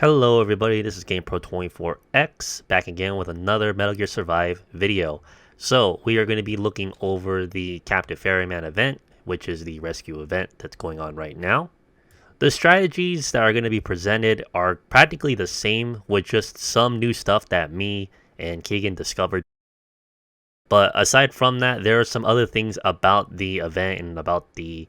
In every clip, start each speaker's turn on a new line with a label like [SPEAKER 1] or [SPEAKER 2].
[SPEAKER 1] Hello everybody, this is GamePro24X back again with another Metal Gear Survive video. So we are going to be looking over the Captain Ferryman event, which is the rescue event that's going on right now. The strategies that are going to be presented are practically the same with just some new stuff that me and Keegan discovered. But aside from that, there are some other things about the event and about the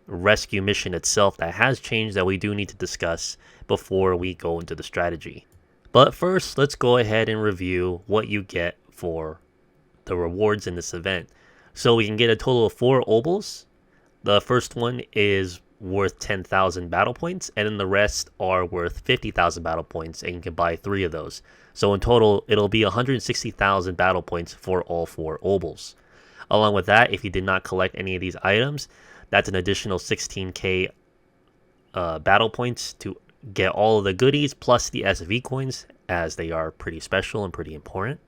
[SPEAKER 1] rescue mission itself that has changed that we do need to discuss before we go into the strategy. But first, let's go ahead and review what you get for the rewards in this event. So we can get a total of 4 obols. The first one is worth 10,000 battle points, and then the rest are worth 50,000 battle points, and you can buy 3 of those. So in total, it'll be 160,000 battle points for all 4 obols. Along with that, if you did not collect any of these items, that's an additional 16k battle points to get all of the goodies plus the SV coins, as they are pretty special and pretty important.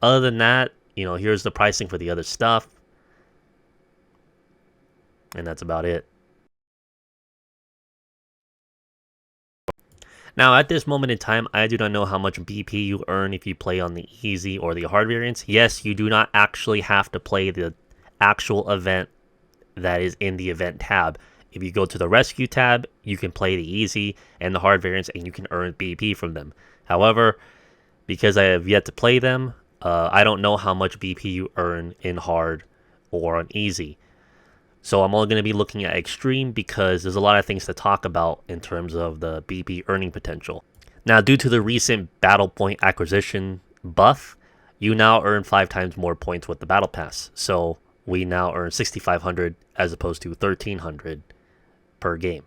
[SPEAKER 1] Other than that, here's the pricing for the other stuff. And that's about it. Now, at this moment in time, I do not know how much BP you earn if you play on the easy or the hard variants. Yes, you do not actually have to play the actual event that is in the event tab. If you go to the rescue tab, you can play the easy and the hard variants and you can earn BP from them. However, because I have yet to play them, I don't know how much BP you earn in hard or on easy. So I'm only going to be looking at extreme because there's a lot of things to talk about in terms of the BP earning potential. Now, due to the recent battle point acquisition buff, you now earn 5 times more points with the battle pass. So we now earn 6,500 as opposed to 1,300 per game.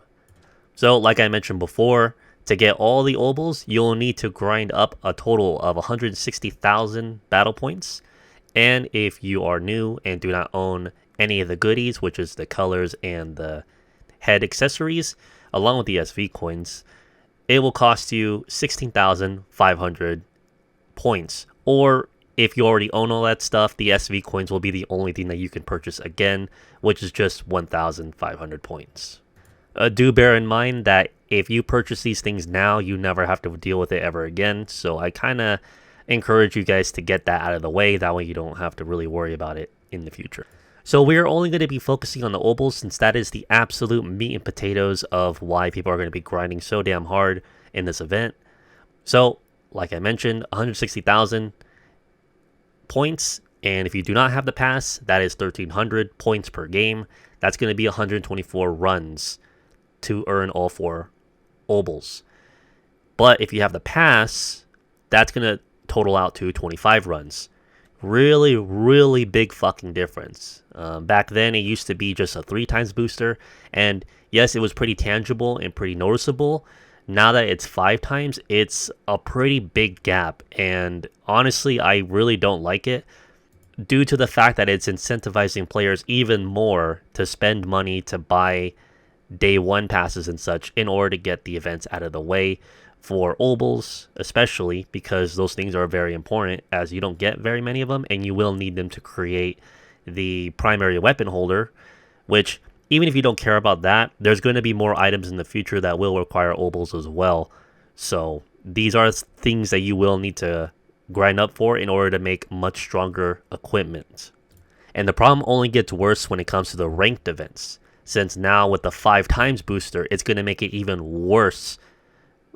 [SPEAKER 1] So like I mentioned before, to get all the obols, you'll need to grind up a total of 160,000 battle points. And if you are new and do not own any of the goodies, which is the colors and the head accessories, along with the SV coins, it will cost you 16,500 points. Or if you already own all that stuff, the SV coins will be the only thing that you can purchase again, which is just 1,500 points. Do bear in mind that if you purchase these things now, you never have to deal with it ever again. So I kind of encourage you guys to get that out of the way. That way you don't have to really worry about it in the future. So we're only going to be focusing on the obols since that is the absolute meat and potatoes of why people are going to be grinding so damn hard in this event. So, like I mentioned, 160,000 points, and if you do not have the pass, that is 1,300 points per game. That's going to be 124 runs to earn all 4 obols. But if you have the pass, that's going to total out to 25 runs. Really, really big fucking difference. Back then, it used to be just a 3 times booster, and yes, it was pretty tangible and pretty noticeable. Now that it's 5 times, it's a pretty big gap, and honestly, I really don't like it due to the fact that it's incentivizing players even more to spend money to buy day 1 passes and such in order to get the events out of the way. For obols, especially, because those things are very important, as you don't get very many of them, and you will need them to create the primary weapon holder, which, even if you don't care about that, there's going to be more items in the future that will require obols as well. So these are things that you will need to grind up for in order to make much stronger equipment. And the problem only gets worse when it comes to the ranked events, since now with the 5 times booster, it's going to make it even worse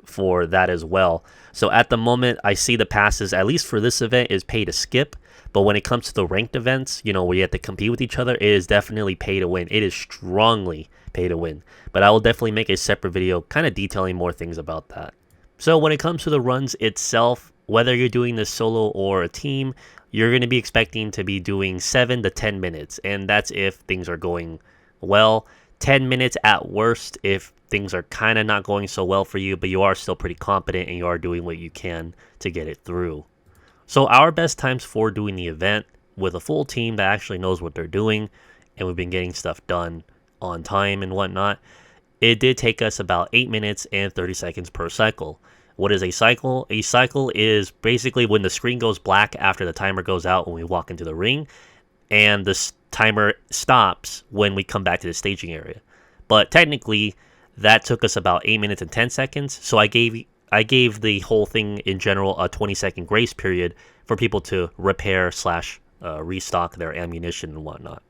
[SPEAKER 1] for that as well. So at the moment, I see the passes, at least for this event, is pay to skip. But when it comes to the ranked events, where you have to compete with each other, it is definitely pay to win. It is strongly pay to win. But I will definitely make a separate video kind of detailing more things about that. So when it comes to the runs itself, whether you're doing this solo or a team, you're going to be expecting to be doing 7 to 10 minutes. And that's if things are going well. 10 minutes at worst if things are kind of not going so well for you, but you are still pretty competent and you are doing what you can to get it through. So our best times for doing the event with a full team that actually knows what they're doing, and we've been getting stuff done on time and whatnot, it did take us about 8 minutes and 30 seconds per cycle. What is a cycle? A cycle is basically when the screen goes black after the timer goes out when we walk into the ring, and the timer stops when we come back to the staging area. But technically, That took us about 8 minutes and 10 seconds. So I gave the whole thing in general a 20-second grace period for people to repair slash restock their ammunition and whatnot.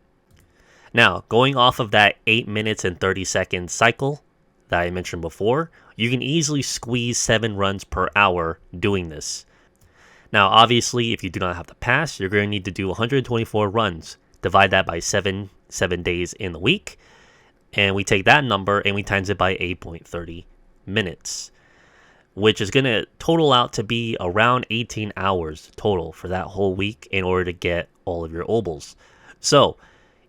[SPEAKER 1] Now, going off of that 8 minutes and 30 second cycle that I mentioned before, you can easily squeeze 7 runs per hour doing this. Now, obviously, if you do not have the pass, you're going to need to do 124 runs. Divide that by 7 days in the week, and we take that number and we times it by 8.30 minutes, which is going to total out to be around 18 hours total for that whole week in order to get all of your obols. So,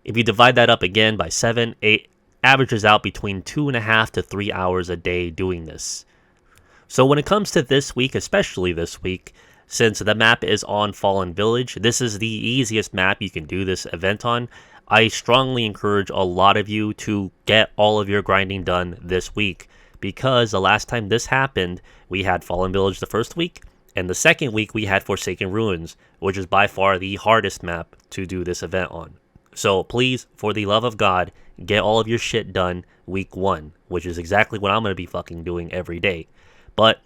[SPEAKER 1] if you divide that up again by 7, it averages out between 2.5 to 3 hours a day doing this. So when it comes to this week, especially this week, since the map is on Fallen Village, this is the easiest map you can do this event on. I strongly encourage a lot of you to get all of your grinding done this week, because the last time this happened, we had Fallen Village the first week, and the second week we had Forsaken Ruins, which is by far the hardest map to do this event on. So please, for the love of God, get all of your shit done week 1, which is exactly what I'm going to be fucking doing every day. But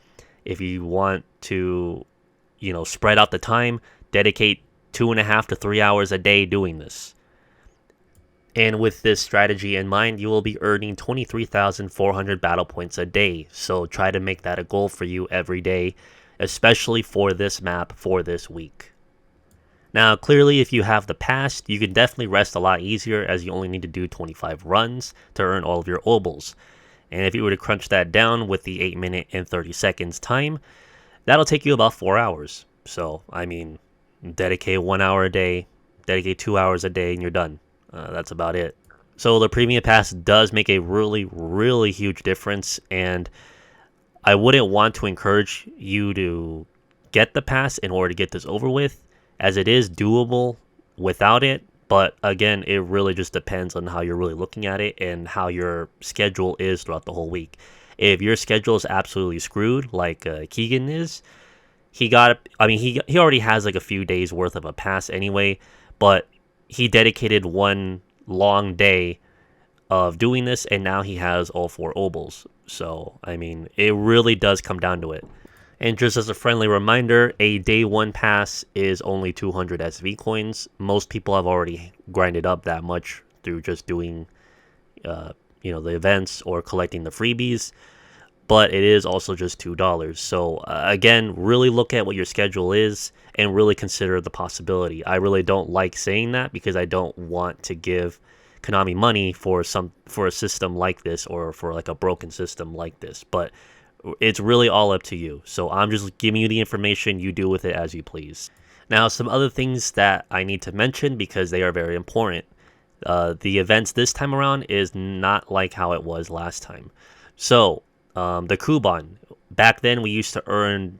[SPEAKER 1] if you want to, spread out the time, dedicate 2.5 to 3 hours a day doing this. And with this strategy in mind, you will be earning 23,400 battle points a day. So try to make that a goal for you every day, especially for this map for this week. Now, clearly, if you have the pass, you can definitely rest a lot easier, as you only need to do 25 runs to earn all of your obols. And if you were to crunch that down with the 8 minute and 30 seconds time, that'll take you about 4 hours. So, dedicate 1 hour a day, dedicate 2 hours a day, and you're done. That's about it. So the premium pass does make a really, really huge difference, and I wouldn't want to encourage you to get the pass in order to get this over with, as it is doable without it. But again, it really just depends on how you're really looking at it and how your schedule is throughout the whole week. If your schedule is absolutely screwed, like Keegan is, he already has like a few days worth of a pass anyway, but he dedicated one long day of doing this, and now he has all 4 obols. So, it really does come down to it. And just as a friendly reminder, a day 1 pass is only 200 SV coins. Most people have already grinded up that much through just doing, the events or collecting the freebies. But it is also just $2. So again, really look at what your schedule is and really consider the possibility. I really don't like saying that because I don't want to give Konami money for a system like this, or for like a broken system like this. But it's really all up to you. So I'm just giving you the information. You do with it as you please. Now, some other things that I need to mention because they are very important. The events this time around is not like how it was last time. So the Kuban, back then we used to earn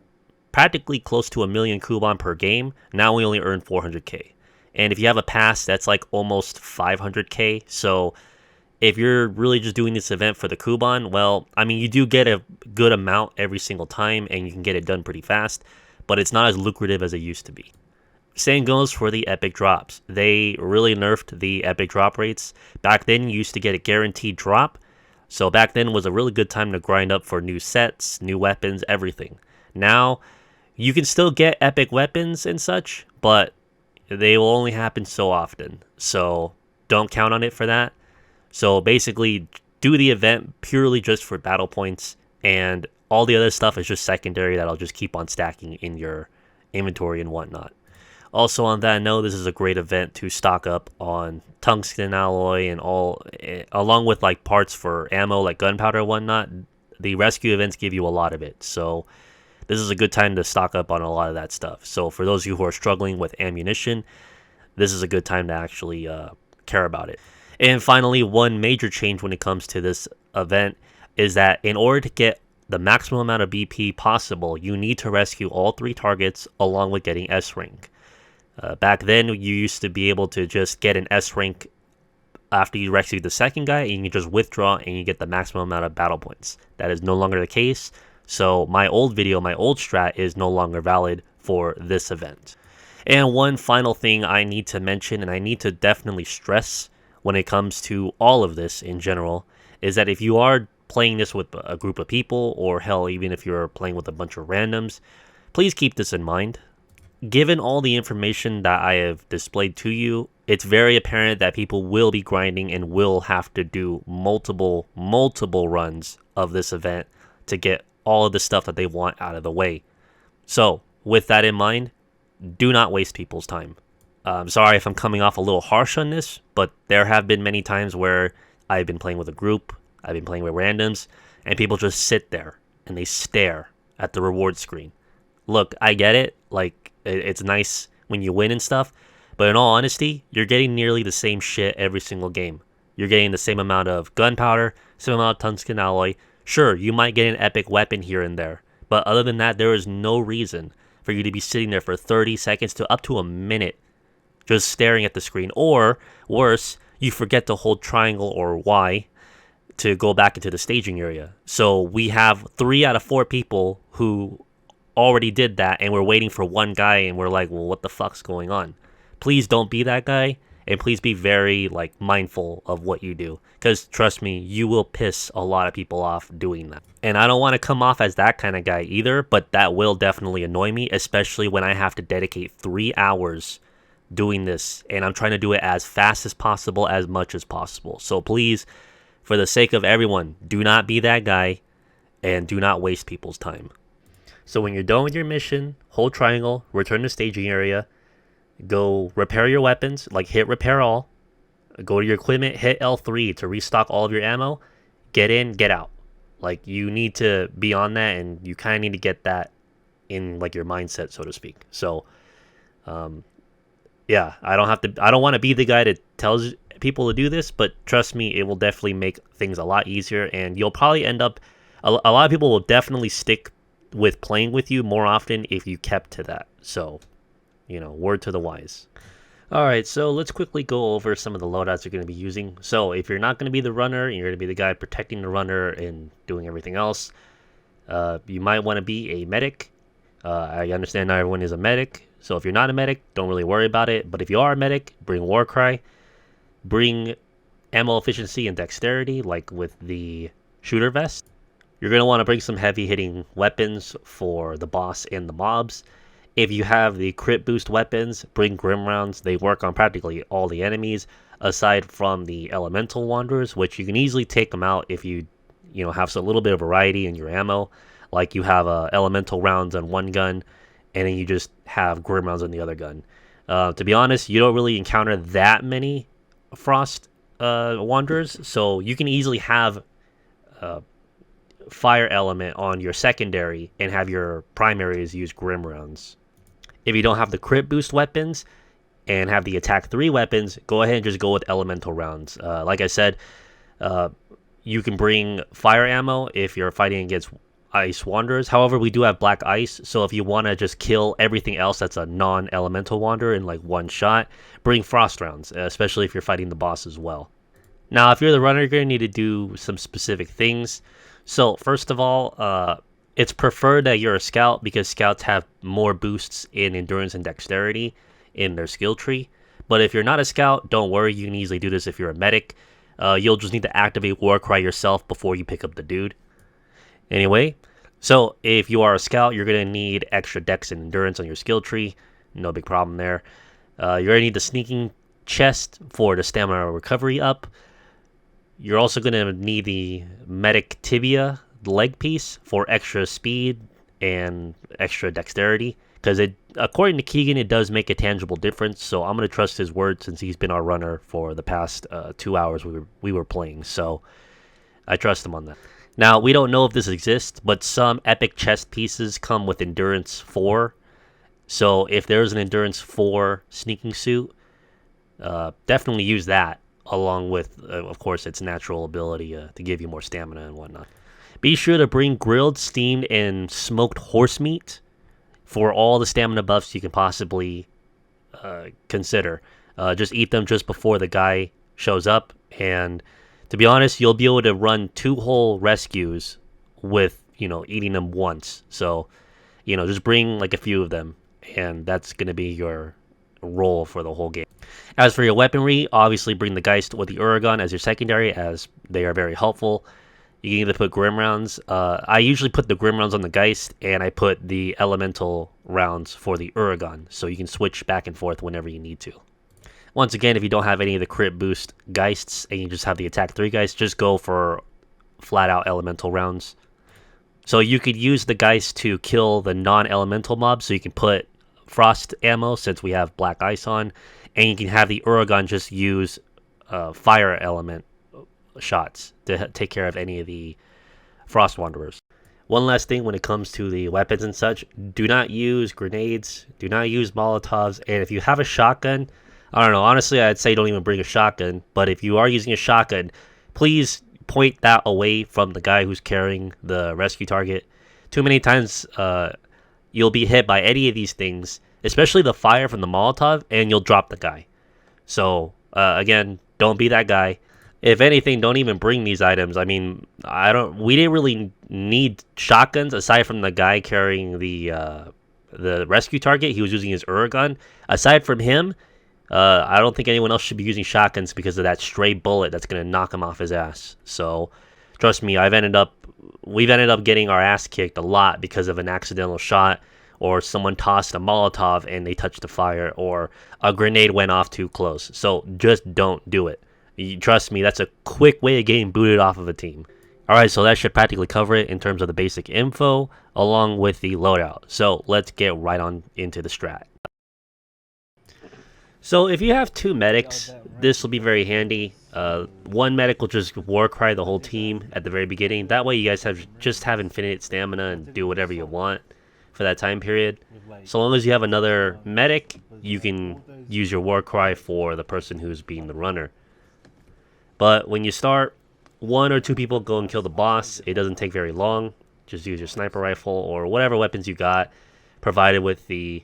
[SPEAKER 1] practically close to 1 million Kuban per game. Now we only earn 400k. And if you have a pass, that's like almost 500k. So if you're really just doing this event for the Kuban, well, you do get a good amount every single time, and you can get it done pretty fast, but it's not as lucrative as it used to be. Same goes for the epic drops. They really nerfed the epic drop rates. Back then, you used to get a guaranteed drop, so back then was a really good time to grind up for new sets, new weapons, everything. Now, you can still get epic weapons and such, but they will only happen so often, so don't count on it for that. So basically, do the event purely just for battle points, and all the other stuff is just secondary that'll just keep on stacking in your inventory and whatnot. Also, on that note, this is a great event to stock up on tungsten alloy and all, along with like parts for ammo like gunpowder and whatnot. The rescue events give you a lot of it, so this is a good time to stock up on a lot of that stuff. So for those of you who are struggling with ammunition, this is a good time to actually care about it. And finally, one major change when it comes to this event is that in order to get the maximum amount of BP possible, you need to rescue all 3 targets along with getting S rank. Back then, you used to be able to just get an S rank after you rescue the second guy, and you can just withdraw and you get the maximum amount of battle points. That is no longer the case. So my old strat is no longer valid for this event. And one final thing I need to mention, and I need to definitely stress when it comes to all of this in general, is that if you are playing this with a group of people, or hell, even if you're playing with a bunch of randoms, please keep this in mind. Given all the information that I have displayed to you, it's very apparent that people will be grinding and will have to do multiple runs of this event to get all of the stuff that they want out of the way. So, with that in mind, do not waste people's time. I'm sorry if I'm coming off a little harsh on this, but there have been many times where I've been playing with a group, I've been playing with randoms, and people just sit there and they stare at the reward screen. Look, I get it, like, it's nice when you win and stuff, but in all honesty, you're getting nearly the same shit every single game. You're getting the same amount of gunpowder, same amount of tungsten alloy. Sure, you might get an epic weapon here and there, but other than that, there is no reason for you to be sitting there for 30 seconds to up to a minute just staring at the screen. Or, worse, you forget to hold triangle or Y to go back into the staging area. So we have 3 out of 4 people who already did that, and we're waiting for one guy, and we're like, well, what the fuck's going on? Please don't be that guy, and please be very mindful of what you do, because trust me, you will piss a lot of people off doing that. And I don't want to come off as that kind of guy either, but that will definitely annoy me, especially when I have to dedicate 3 hours doing this, and I'm trying to do it as fast as possible, as much as possible. So please, for the sake of everyone, do not be that guy, and do not waste people's time. So when you're done with your mission, hold triangle, return to staging area, go repair your weapons, hit repair all, go to your equipment, hit L3 to restock all of your ammo, get in, get out. You need to be on that, and you kind of need to get that in your mindset, so to speak. So yeah, I don't want to be the guy that tells people to do this, but trust me, it will definitely make things a lot easier, and you'll probably end up, a lot of people will definitely stick with playing with you more often if you kept to that. So, word to the wise. Alright, so let's quickly go over some of the loadouts you're going to be using. So, if you're not going to be the runner, you're going to be the guy protecting the runner and doing everything else, you might want to be a medic. I understand not everyone is a medic, so if you're not a medic, don't really worry about it. But if you are a medic, bring Warcry. Bring ammo efficiency and dexterity, like with the shooter vest. You're going to want to bring some heavy-hitting weapons for the boss and the mobs. If you have the crit boost weapons, bring Grim Rounds. They work on practically all the enemies, aside from the Elemental Wanderers, which you can easily take them out if you have a little bit of variety in your ammo. Like you have Elemental Rounds on one gun, and then you just have Grim Rounds on the other gun. To be honest, you don't really encounter that many Frost Wanderers, so you can easily have Fire Element on your secondary and have your primaries use Grim Rounds. If you don't have the crit boost weapons and have the attack 3 weapons, go ahead and just go with Elemental Rounds. Like I said, you can bring fire ammo if you're fighting against Ice Wanderers. However, we do have Black Ice, so if you want to just kill everything else that's a non-elemental wanderer in one shot, bring Frost Rounds, especially if you're fighting the boss as well. Now, if you're the runner, you're going to need to do some specific things. So, first of all, it's preferred that you're a scout, because scouts have more boosts in endurance and dexterity in their skill tree. But if you're not a scout, don't worry, you can easily do this if you're a medic. You'll just need to activate Warcry yourself before you pick up the dude. Anyway, so if you are a scout, you're going to need extra dex and endurance on your skill tree. No big problem there. You're going to need the sneaking chest for the stamina recovery up. You're also going to need the medic tibia leg piece for extra speed and extra dexterity, because according to Keegan, it does make a tangible difference. So I'm going to trust his word, since he's been our runner for the past 2 hours we were playing. So I trust him on that. Now, we don't know if this exists, but some epic chest pieces come with Endurance 4. So if there's an Endurance 4 sneaking suit, definitely use that, along with, of course, its natural ability to give you more stamina and whatnot. Be sure to bring grilled, steamed, and smoked horse meat for all the stamina buffs you can possibly consider. Just eat them just before the guy shows up, and to be honest, you'll be able to run 2 whole rescues with, eating them once. So, just bring a few of them, and that's going to be your role for the whole game. As for your weaponry, obviously bring the Geist or the Uragan as your secondary, as they are very helpful. You can either put Grim rounds. I usually put the Grim rounds on the Geist, and I put the Elemental rounds for the Uragon, so you can switch back and forth whenever you need to. Once again, if you don't have any of the crit boost Geists, and you just have the attack 3 Geists, just go for flat out Elemental rounds. So you could use the Geist to kill the non-elemental mobs, so you can put Frost ammo, since we have Black Ice on, and you can have the Uragon just use Fire element shots to take care of any of the Frost Wanderers. One last thing when it comes to the weapons and such, do not use grenades, do not use Molotovs, and if you have a shotgun, I don't know, honestly I'd say don't even bring a shotgun, but if you are using a shotgun, please point that away from the guy who's carrying the rescue target. Too many times you'll be hit by any of these things, especially the fire from the Molotov, and you'll drop the guy. So again, don't be that guy. If anything, don't even bring these items. I mean, we didn't really need shotguns aside from the guy carrying the rescue target. He was using his Uragon. Aside from him, I don't think anyone else should be using shotguns because of that stray bullet that's going to knock him off his ass. So, trust me, we've ended up getting our ass kicked a lot because of an accidental shot, or someone tossed a Molotov and they touched the fire, or a grenade went off too close. So, just don't do it. Trust me, that's a quick way of getting booted off of a team. Alright, so that should practically cover it in terms of the basic info, along with the loadout. So, let's get right on into the strat. So if you have 2 medics, this will be very handy. One medic will just Warcry the whole team at the very beginning. That way you guys have infinite stamina and do whatever you want for that time period. So long as you have another medic, you can use your Warcry for the person who's being the runner. But when you start, 1 or 2 people go and kill the boss. It doesn't take very long. Just use your sniper rifle or whatever weapons you got, provided with the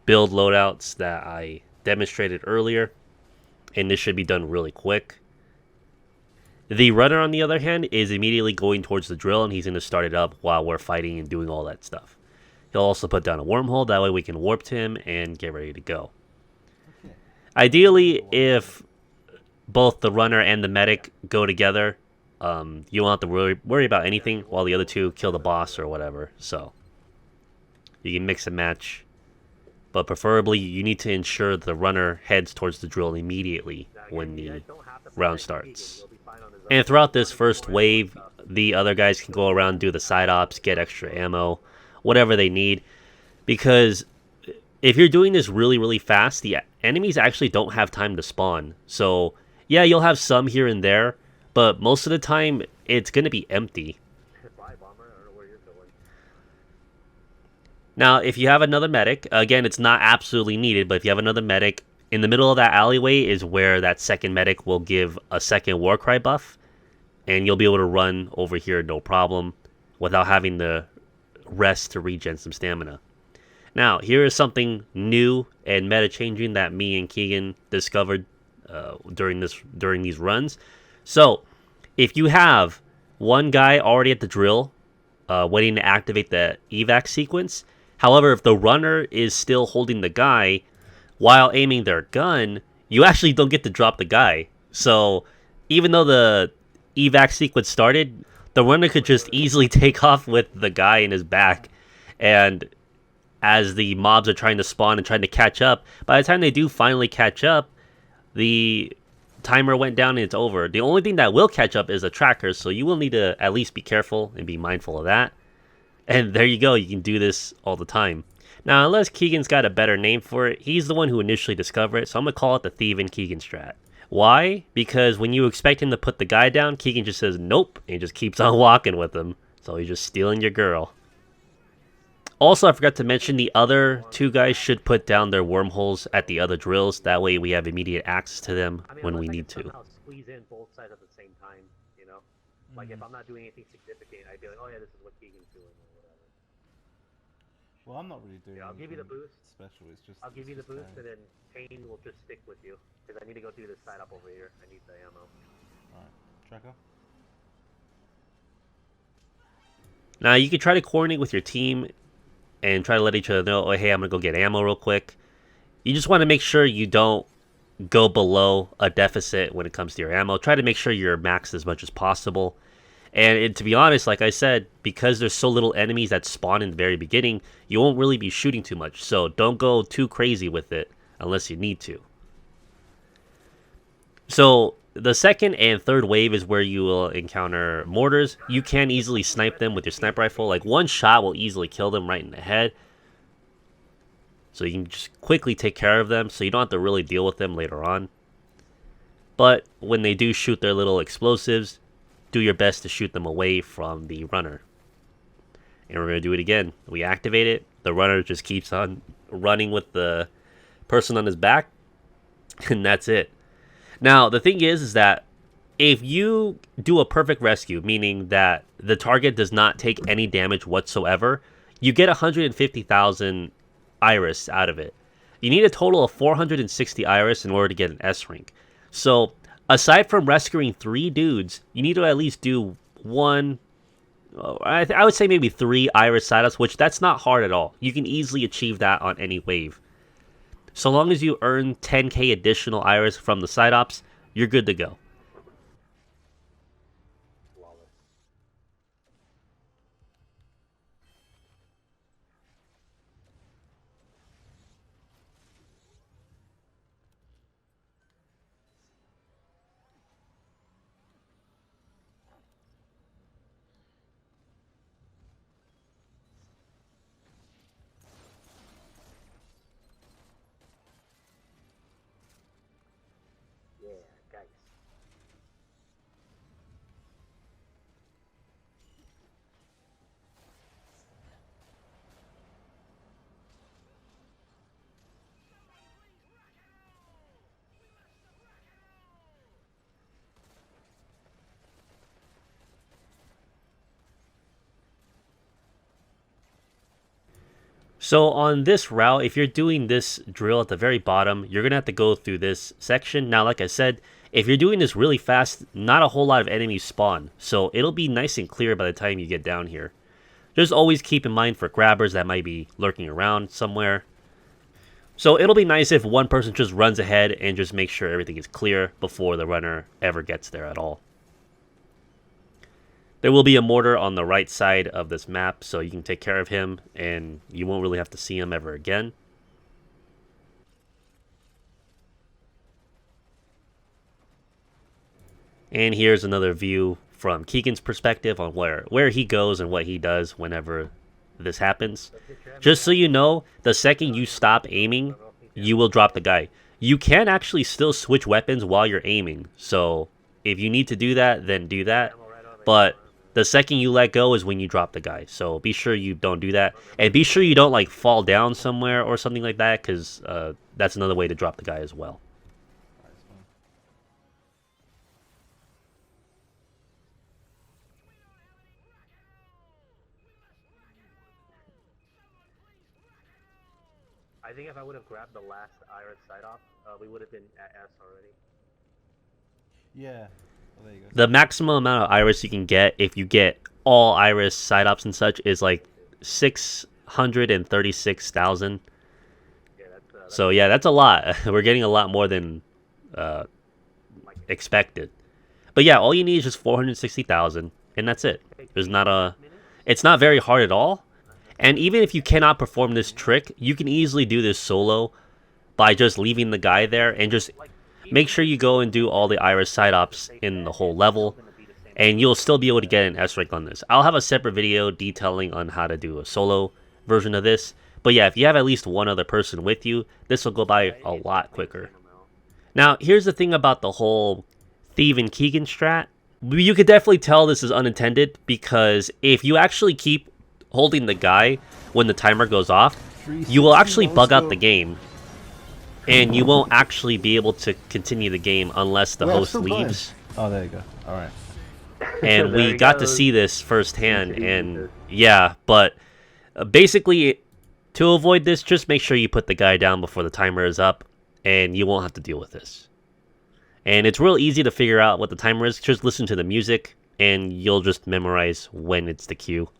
[SPEAKER 1] build loadouts that I demonstrated earlier, and this should be done really quick. The runner, on the other hand, is immediately going towards the drill, and he's going to start it up while we're fighting and doing all that stuff. He'll also put down a wormhole, that way we can warp to him and get ready to go. Ideally, if both the runner and the medic go together, you won't have to worry about anything while the other 2 kill the boss or whatever. So you can mix and match. But preferably, you need to ensure the runner heads towards the drill immediately when the round starts. And throughout this first wave, the other guys can go around, do the side ops, get extra ammo, whatever they need. Because if you're doing this really, really fast, the enemies actually don't have time to spawn. So, yeah, you'll have some here and there, but most of the time, it's going to be empty. Now, if you have another medic, again, it's not absolutely needed, but if you have another medic, in the middle of that alleyway is where that second medic will give a second Warcry buff, and you'll be able to run over here no problem without having to rest to regen some stamina. Now, here is something new and meta-changing that me and Keegan discovered during these runs. So, if you have one guy already at the drill waiting to activate the evac sequence, however, if the runner is still holding the guy while aiming their gun, you actually don't get to drop the guy. So even though the evac sequence started, the runner could just easily take off with the guy in his back. And as the mobs are trying to spawn and trying to catch up, by the time they do finally catch up, the timer went down and it's over. The only thing that will catch up is the trackers, so you will need to at least be careful and be mindful of that. And there you go, you can do this all the time. Now, unless Keegan's got a better name for it, he's the one who initially discovered it, so I'm going to call it the Thievin' Keegan strat. Why? Because when you expect him to put the guy down, Keegan just says nope, and he just keeps on walking with him. So he's just stealing your girl. Also, I forgot to mention the other 2 guys should put down their wormholes at the other drills. That way we have immediate access to them when we need to.
[SPEAKER 2] Squeeze in both sides at the same time, you know? Like if I'm not doing anything significant, I'd be like, oh yeah, this is what Keegan's doing or whatever.
[SPEAKER 3] Well, I'm not really doing.
[SPEAKER 2] Yeah, I'll give you the boost.
[SPEAKER 3] Special. It's just.
[SPEAKER 2] I'll give you the boost, and then Pain will just stick with you because I need to go do this side up over here. I need the ammo.
[SPEAKER 3] All right, tracker.
[SPEAKER 1] Now you can try to coordinate with your team and try to let each other know, oh hey, I'm gonna go get ammo real quick. You just want to make sure you don't go below a deficit when it comes to your ammo. Try to make sure you're maxed as much as possible. And to be honest, like I said, because there's so little enemies that spawn in the very beginning, you won't really be shooting too much. So don't go too crazy with it unless you need to. So the second and third wave is where you will encounter mortars. You can easily snipe them with your sniper rifle. Like one shot will easily kill them right in the head. So you can just quickly take care of them so you don't have to really deal with them later on. But when they do shoot their little explosives, do your best to shoot them away from the runner. And we're going to do it again. We activate it. The runner just keeps on running with the person on his back. And that's it. Now, the thing is that if you do a perfect rescue, meaning that the target does not take any damage whatsoever, you get 150,000 iris out of it. You need a total of 460 iris in order to get an S rank. So, aside from rescuing 3 dudes, you need to at least do one, I would say maybe 3 iris side-ups, which that's not hard at all. You can easily achieve that on any wave. So long as you earn 10k additional iris from the side ops, you're good to go.
[SPEAKER 2] Yeah, guys.
[SPEAKER 1] So on this route, if you're doing this drill at the very bottom, you're going to have to go through this section. Now, like I said, if you're doing this really fast, not a whole lot of enemies spawn. So it'll be nice and clear by the time you get down here. Just always keep in mind for grabbers that might be lurking around somewhere. So it'll be nice if one person just runs ahead and just makes sure everything is clear before the runner ever gets there at all. There will be a mortar on the right side of this map, so you can take care of him, and you won't really have to see him ever again. And here's another view from Keegan's perspective on where he goes and what he does whenever this happens. Just so you know, the second you stop aiming, you will drop the guy. You can actually still switch weapons while you're aiming, so if you need to do that, then do that. But the second you let go is when you drop the guy. So be sure you don't do that. And be sure you don't like fall down somewhere or something like that, because that's another way to drop the guy as well.
[SPEAKER 2] I think if I would have grabbed the last iris side off, we would have been at S already.
[SPEAKER 3] Yeah. Well, there you go.
[SPEAKER 1] The maximum amount of iris you can get if you get all iris side ops and such is like 636,000.
[SPEAKER 2] Yeah, that's
[SPEAKER 1] So yeah, that's a lot. We're getting a lot more than expected. But yeah, all you need is just 460,000, and that's it. There's not a. It's not very hard at all. And even if you cannot perform this trick, you can easily do this solo by just leaving the guy there and just make sure you go and do all the iris side ops in the whole level, and you'll still be able to get an S rank on this. I'll have a separate video detailing on how to do a solo version of this. But yeah, if you have at least one other person with you, this will go by a lot quicker. Now, here's the thing about the whole Thief and Keegan strat. You could definitely tell this is unintended, because if you actually keep holding the guy when the timer goes off, you will actually bug out the game, and you won't actually be able to continue the game unless the host leaves.
[SPEAKER 3] Oh, there you go. All right.
[SPEAKER 1] And we got to see this firsthand, and yeah, but basically, to avoid this, just make sure you put the guy down before the timer is up, and you won't have to deal with this. And it's real easy to figure out what the timer is. Just listen to the music, and you'll just memorize when it's the cue.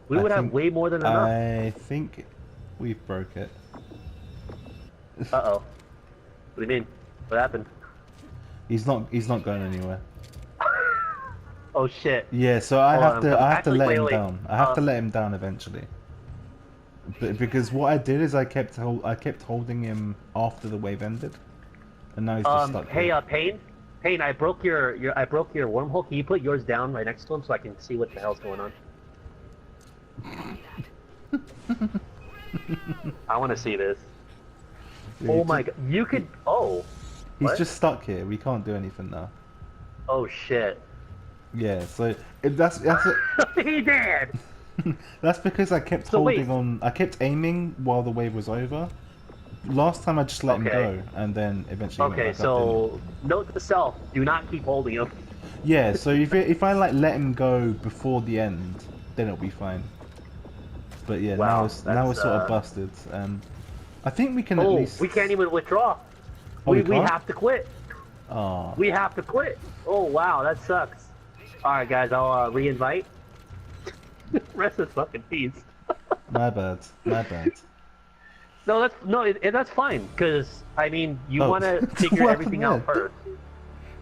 [SPEAKER 2] We would have way more than enough.
[SPEAKER 3] I think we broke it.
[SPEAKER 2] Uh-oh. What do you mean? What happened?
[SPEAKER 3] He's not going anywhere.
[SPEAKER 2] Oh shit.
[SPEAKER 3] Yeah, so I
[SPEAKER 2] Hold
[SPEAKER 3] have
[SPEAKER 2] on,
[SPEAKER 3] to I have to
[SPEAKER 2] actually,
[SPEAKER 3] let
[SPEAKER 2] wait,
[SPEAKER 3] him
[SPEAKER 2] wait.
[SPEAKER 3] down. I have to let him down eventually. Because what I did is I kept holding him after the wave ended, and now he's just stuck
[SPEAKER 2] Hey,
[SPEAKER 3] here.
[SPEAKER 2] Payne, I broke I broke your wormhole. Can you put yours down right next to him so I can see what the hell's going on? I want to see this.
[SPEAKER 3] Yeah,
[SPEAKER 2] Oh my god, you could. Oh,
[SPEAKER 3] he's
[SPEAKER 2] what?
[SPEAKER 3] just stuck here. We can't do anything now.
[SPEAKER 2] Oh shit.
[SPEAKER 3] Yeah, so that's
[SPEAKER 2] He did.
[SPEAKER 3] that's because I kept
[SPEAKER 2] So wait.
[SPEAKER 3] holding on. I kept aiming while the wave was over. Last time I just let him
[SPEAKER 2] Okay.
[SPEAKER 3] go, and then eventually went
[SPEAKER 2] Okay,
[SPEAKER 3] back up.
[SPEAKER 2] so note to self: do not keep holding him.
[SPEAKER 3] Yeah, so if I like let him go before the end, then it'll be fine. But yeah,
[SPEAKER 2] Wow,
[SPEAKER 3] now we're
[SPEAKER 2] that's
[SPEAKER 3] sort of busted. I think we can at
[SPEAKER 2] Oh,
[SPEAKER 3] least.
[SPEAKER 2] we can't even withdraw.
[SPEAKER 3] Oh, we
[SPEAKER 2] We
[SPEAKER 3] can't?
[SPEAKER 2] have to quit.
[SPEAKER 3] Oh,
[SPEAKER 2] We have to quit. Oh wow, that sucks. All right, guys, I'll re-invite. Rest in fucking peace.
[SPEAKER 3] my bad, my bad.
[SPEAKER 2] No, that's fine. Because I mean, you
[SPEAKER 3] Oh.
[SPEAKER 2] want to figure
[SPEAKER 3] What
[SPEAKER 2] everything
[SPEAKER 3] happened
[SPEAKER 2] out
[SPEAKER 3] there?
[SPEAKER 2] first.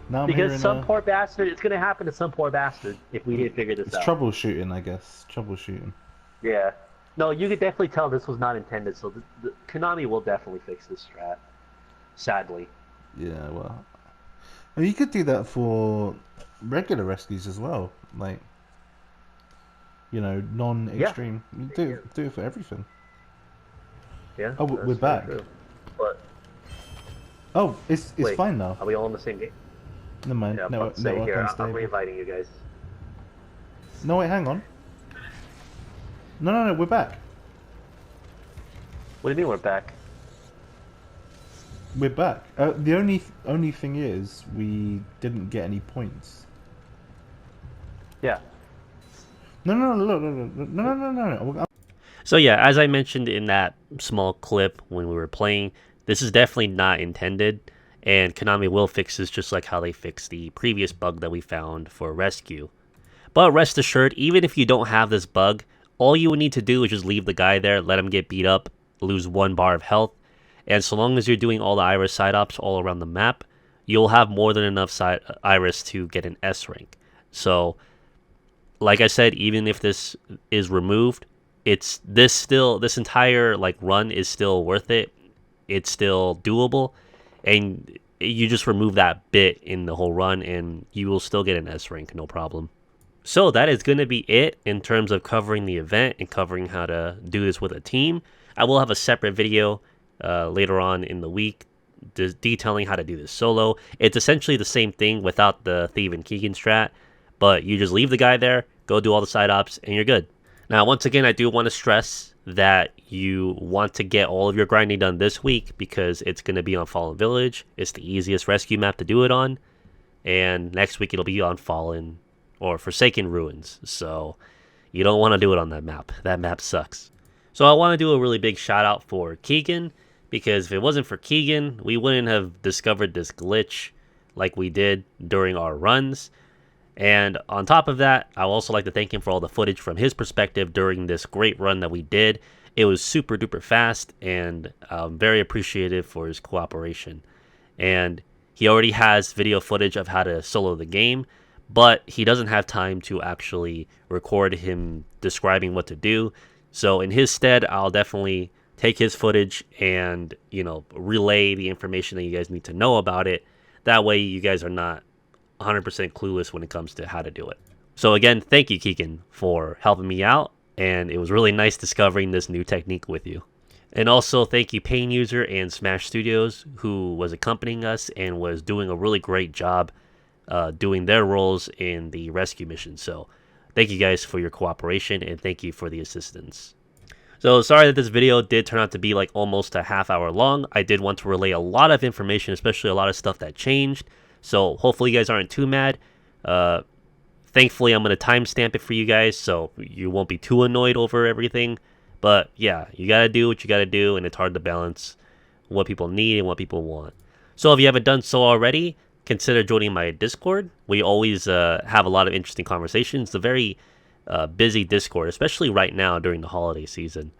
[SPEAKER 3] Now I'm
[SPEAKER 2] Because
[SPEAKER 3] hearing
[SPEAKER 2] some poor bastard, it's gonna happen to some poor bastard if we didn't figure this
[SPEAKER 3] it's
[SPEAKER 2] out.
[SPEAKER 3] troubleshooting, I guess. Troubleshooting.
[SPEAKER 2] Yeah. No, you could definitely tell this was not intended. So Konami will definitely fix this strat. Sadly.
[SPEAKER 3] Yeah, well, and you could do that for regular rescues as well, like
[SPEAKER 2] Yeah.
[SPEAKER 3] non-extreme. You do it for everything.
[SPEAKER 2] Yeah.
[SPEAKER 3] Oh,
[SPEAKER 2] That's
[SPEAKER 3] we're
[SPEAKER 2] very
[SPEAKER 3] back.
[SPEAKER 2] true. But
[SPEAKER 3] Oh, it's
[SPEAKER 2] wait,
[SPEAKER 3] fine now.
[SPEAKER 2] are we all in the same game?
[SPEAKER 3] Never mind.
[SPEAKER 2] Yeah, I'm about to say
[SPEAKER 3] Network
[SPEAKER 2] here. I'm
[SPEAKER 3] unstable.
[SPEAKER 2] re-inviting you guys.
[SPEAKER 3] No, wait, hang on. No, we're back.
[SPEAKER 2] What do you mean we're back?
[SPEAKER 3] We're back. The only thing is we didn't get any points.
[SPEAKER 2] Yeah.
[SPEAKER 3] No.
[SPEAKER 1] So yeah, as I mentioned in that small clip when we were playing, this is definitely not intended, and Konami will fix this just like how they fixed the previous bug that we found for rescue. But rest assured, even if you don't have this bug, all you would need to do is just leave the guy there, let him get beat up, lose 1 bar of health, and so long as you're doing all the Iris side ops all around the map, you'll have more than enough Iris to get an S rank. So, like I said, even if this is removed, this entire like run is still worth it. It's still doable, and you just remove that bit in the whole run, and you will still get an S rank, no problem. So that is going to be it in terms of covering the event and covering how to do this with a team. I will have a separate video later on in the week detailing how to do this solo. It's essentially the same thing without the Thief and Keegan strat, but you just leave the guy there, go do all the side ops, and you're good. Now, once again, I do want to stress that you want to get all of your grinding done this week because it's going to be on Fallen Village. It's the easiest rescue map to do it on. And next week it'll be on Fallen or Forsaken Ruins. So you don't want to do it on that map. That map sucks. So I want to do a really big shout out for Keegan, because if it wasn't for Keegan, we wouldn't have discovered this glitch like we did during our runs. And on top of that, I would also like to thank him for all the footage from his perspective during this great run that we did. It was super duper fast, and I'm very appreciative for his cooperation. And he already has video footage of how to solo the game, but he doesn't have time to actually record him describing what to do. So in his stead, I'll definitely take his footage and, relay the information that you guys need to know about it. That way you guys are not 100% clueless when it comes to how to do it. So again, thank you, Keegan, for helping me out, and it was really nice discovering this new technique with you. And also thank you, Pain User and Smash Studios, who was accompanying us and was doing a really great job doing their roles in the rescue mission. So thank you guys for your cooperation, and thank you for the assistance. So sorry that this video did turn out to be like almost a half hour long. I did want to relay a lot of information, especially a lot of stuff that changed. So hopefully you guys aren't too mad. Thankfully, I'm going to timestamp it for you guys, so you won't be too annoyed over everything. But yeah, you got to do what you got to do, and it's hard to balance what people need and what people want. So if you haven't done so already, consider joining my Discord. We always have a lot of interesting conversations. It's a very busy Discord, especially right now during the holiday season.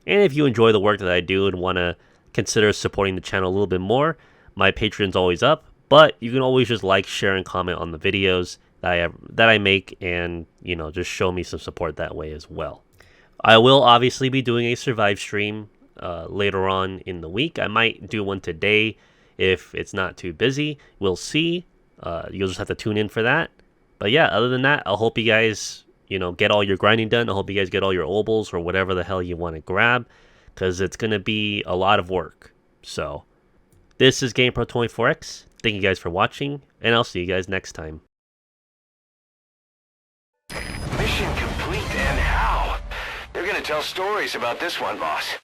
[SPEAKER 1] And if you enjoy the work that I do and want to consider supporting the channel a little bit more, my Patreon's always up. But you can always just like, share, and comment on the videos. that I make, and just show me some support that way as well. I will obviously be doing a survive stream later on in the week. I might do one today if it's not too busy. We'll see. You'll just have to tune in for that. But yeah, other than that, I hope you guys get all your grinding done. I hope you guys get all your obols or whatever the hell you want to grab, because it's gonna be a lot of work. So this is GamePro24X. Thank you guys for watching, and I'll see you guys next time.
[SPEAKER 4] Mission complete, and how? They're gonna tell stories about this one, boss.